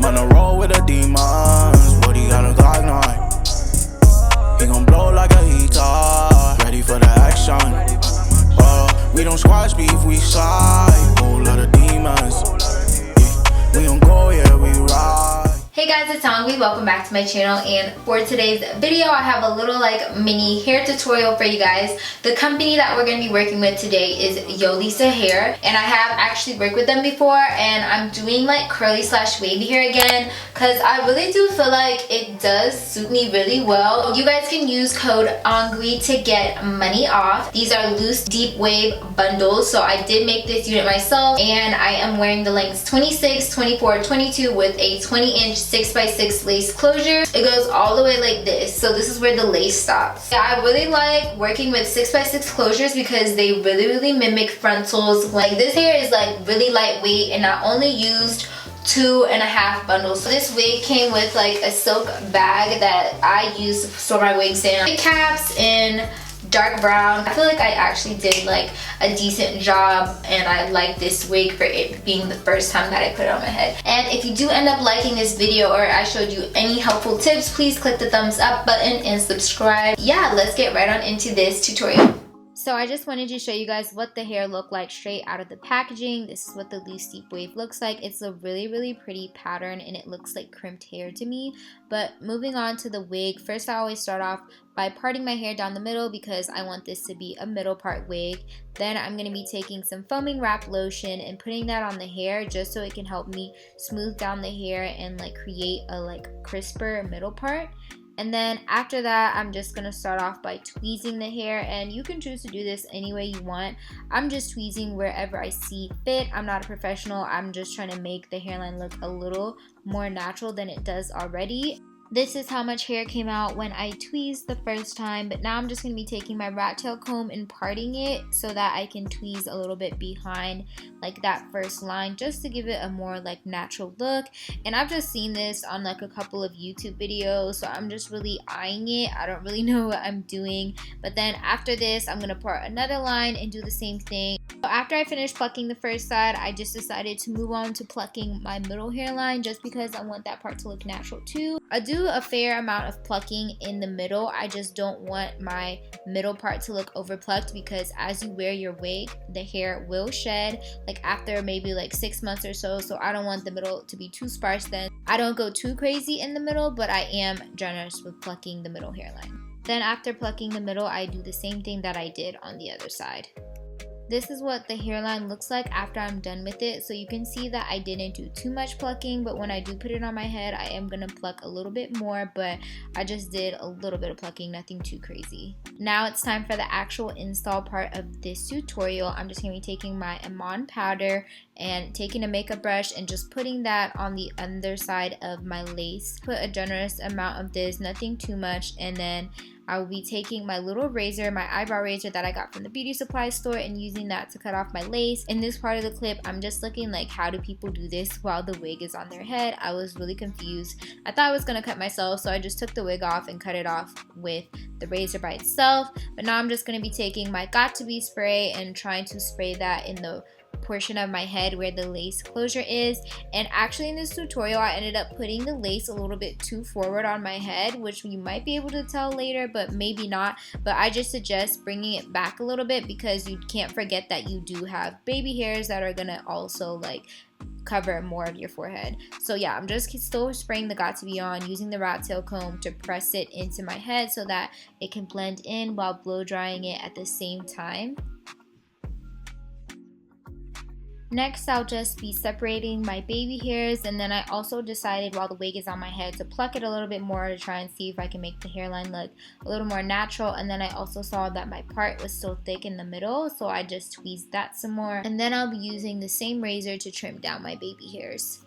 Man, I roll with the demons. What he got a Glock 9. He gon' blow like a heater. Ready for the action. We don't squash beef, we slide. Whole lot of demons. Yeah, we don't go, yeah, we ride. Hey guys, it's Angwi. Welcome back to my channel, and for today's video I have a little mini hair tutorial for you guys. The company that we're going to be working with today is Yolissa Hair, and I have actually worked with them before, and I'm doing curly / wavy hair again because I really do feel like it does suit me really well. You guys can use code Angwi to get money off. These are loose deep wave bundles, so I did make this unit myself, and I am wearing the lengths 26, 24, 22 with a 20-inch 6x6 lace closure. It goes all the way like this, so this is where the lace stops. I really like working with 6x6 closures because they really mimic frontals. This hair is really lightweight, and I only used 2.5 bundles. So this wig came with a silk bag that I use to store my wigs in. Wig caps in dark brown. I feel like I actually did a decent job, and I like this wig for it being the first time that I put it on my head. And if you do end up liking this video or I showed you any helpful tips, please click the thumbs up button and subscribe. Yeah, let's get right on into this tutorial. So I just wanted to show you guys what the hair looked like straight out of the packaging. This is what the loose deep wave looks like. It's a really pretty pattern, and it looks like crimped hair to me. But moving on to the wig, first I always start off by parting my hair down the middle because I want this to be a middle part wig. Then I'm going to be taking some foaming wrap lotion and putting that on the hair just so it can help me smooth down the hair and create a crisper middle part. And then after that, I'm just going to start off by tweezing the hair, and you can choose to do this any way you want. I'm just tweezing wherever I see fit. I'm not a professional. I'm just trying to make the hairline look a little more natural than it does already. This is how much hair came out when I tweezed the first time, but now I'm just going to be taking my rat tail comb and parting it so that I can tweeze a little bit behind that first line just to give it a more natural look. And I've just seen this on a couple of YouTube videos, so I'm just really eyeing it. I don't really know what I'm doing, but then after this I'm going to part another line and do the same thing. So after I finished plucking the first side, I just decided to move on to plucking my middle hairline just because I want that part to look natural too. I do a fair amount of plucking in the middle. I just don't want my middle part to look over plucked because as you wear your wig, the hair will shed after maybe 6 months or so. So I don't want the middle to be too sparse then. I don't go too crazy in the middle, but I am generous with plucking the middle hairline. Then after plucking the middle, I do the same thing that I did on the other side. This is what the hairline looks like after I'm done with it. So you can see that I didn't do too much plucking, but when I do put it on my head, I am going to pluck a little bit more, but I just did a little bit of plucking, nothing too crazy. Now it's time for the actual install part of this tutorial. I'm just going to be taking my Amon powder and taking a makeup brush and just putting that on the underside of my lace. Put a generous amount of this, nothing too much, and then I will be taking my little razor, my eyebrow razor that I got from the beauty supply store, and using that to cut off my lace. In this part of the clip, I'm just looking how do people do this while the wig is on their head? I was really confused. I thought I was going to cut myself, so I just took the wig off and cut it off with the razor by itself. But now I'm just going to be taking my Got To Be spray and trying to spray that in the portion of my head where the lace closure is. And actually in this tutorial I ended up putting the lace a little bit too forward on my head, which you might be able to tell later, but maybe not. But I just suggest bringing it back a little bit because you can't forget that you do have baby hairs that are gonna also cover more of your forehead. So yeah, I'm just still spraying the Got To Be on, using the rat tail comb to press it into my head so that it can blend in while blow drying it at the same time. Next, I'll just be separating my baby hairs, and then I also decided while the wig is on my head to pluck it a little bit more to try and see if I can make the hairline look a little more natural. And then I also saw that my part was still thick in the middle, so I just tweezed that some more. And then I'll be using the same razor to trim down my baby hairs.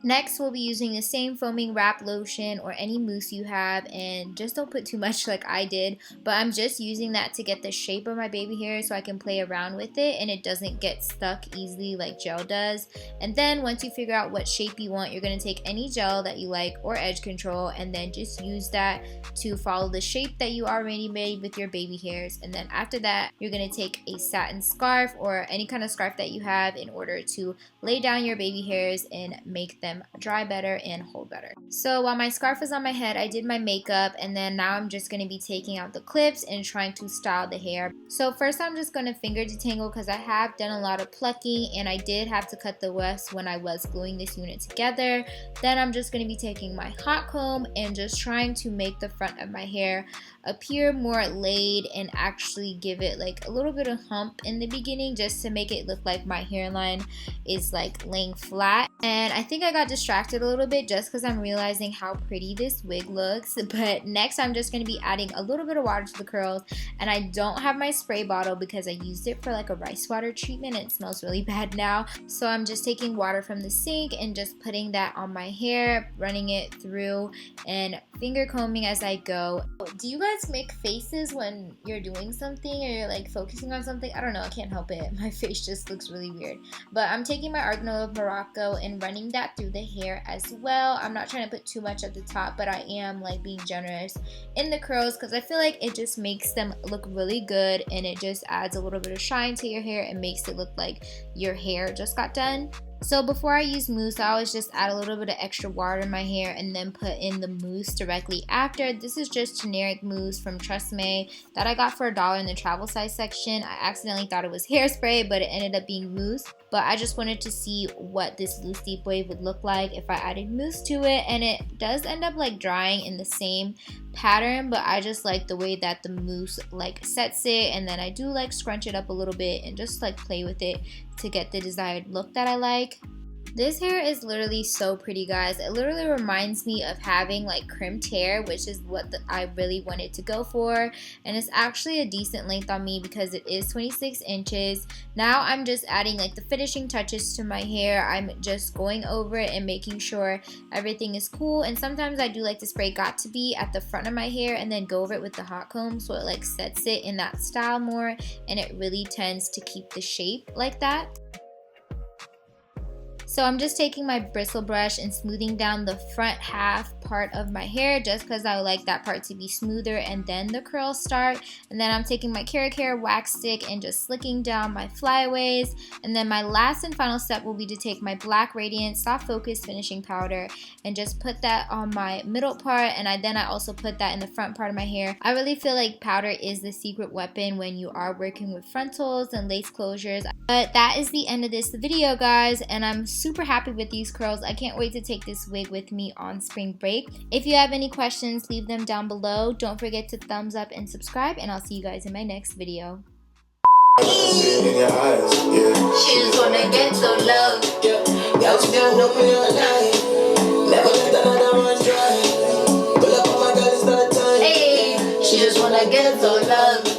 Next, we'll be using the same foaming wrap lotion or any mousse you have, and just don't put too much like I did, but I'm just using that to get the shape of my baby hair so I can play around with it and it doesn't get stuck easily like gel does. And then once you figure out what shape you want, you're going to take any gel that you like or edge control and then just use that to follow the shape that you already made with your baby hairs. And then after that, you're going to take a satin scarf or any kind of scarf that you have in order to lay down your baby hairs and make them dry better and hold better. So while my scarf was on my head, I did my makeup, and then now I'm just going to be taking out the clips and trying to style the hair. So first I'm just going to finger detangle because I have done a lot of plucking and I did have to cut the wefts when I was gluing this unit together. Then I'm just going to be taking my hot comb and just trying to make the front of my hair appear more laid and actually give it like a little bit of hump in the beginning, just to make it look like my hairline is like laying flat. And I think I got distracted a little bit just because I'm realizing how pretty this wig looks. But next I'm just going to be adding a little bit of water to the curls, and I don't have my spray bottle because I used it for like a rice water treatment and it smells really bad now. So I'm just taking water from the sink and just putting that on my hair, running it through and finger combing as I go. Do you guys make faces when you're doing something or you're like focusing on something? I don't know, I can't help it. My face just looks really weird. But I'm taking my Argano of Morocco and running that through the hair as well. I'm not trying to put too much at the top, but I am like being generous in the curls because I feel like it just makes them look really good and it just adds a little bit of shine to your hair and makes it look like your hair just got done. So before I use mousse, I always just add a little bit of extra water in my hair and then put in the mousse directly after. This is just generic mousse from Tresemme that I got for $1 in the travel size section. I accidentally thought it was hairspray, but it ended up being mousse. But I just wanted to see what this loose deep wave would look like if I added mousse to it, and it does end up like drying in the same pattern, but I just like the way that the mousse like sets it, and then I do like scrunch it up a little bit and just like play with it to get the desired look that I like. This hair is literally so pretty, guys. It literally reminds me of having like crimped hair, which is what I really wanted to go for. And it's actually a decent length on me because it is 26 inches. Now I'm just adding like the finishing touches to my hair. I'm just going over it and making sure everything is cool. And sometimes I do like to spray Got To Be at the front of my hair and then go over it with the hot comb so it like sets it in that style more. And it really tends to keep the shape like that. So I'm just taking my bristle brush and smoothing down the front half part of my hair just because I would like that part to be smoother and then the curls start. And then I'm taking my Carrot Care wax stick and just slicking down my flyaways. And then my last and final step will be to take my Black Radiant Soft Focus Finishing Powder and just put that on my middle part, and I also put that in the front part of my hair. I really feel like powder is the secret weapon when you are working with frontals and lace closures. But that is the end of this video, guys, and I'm super happy with these curls. I can't wait to take this wig with me on spring break. If you have any questions, leave them down below. Don't forget to thumbs up and subscribe, and I'll see you guys in my next video. She just wanna get so low. Yeah, she don't know me online. Never let another one dry. Pull up on my girl, it's not time. Hey, she just wanna get so low.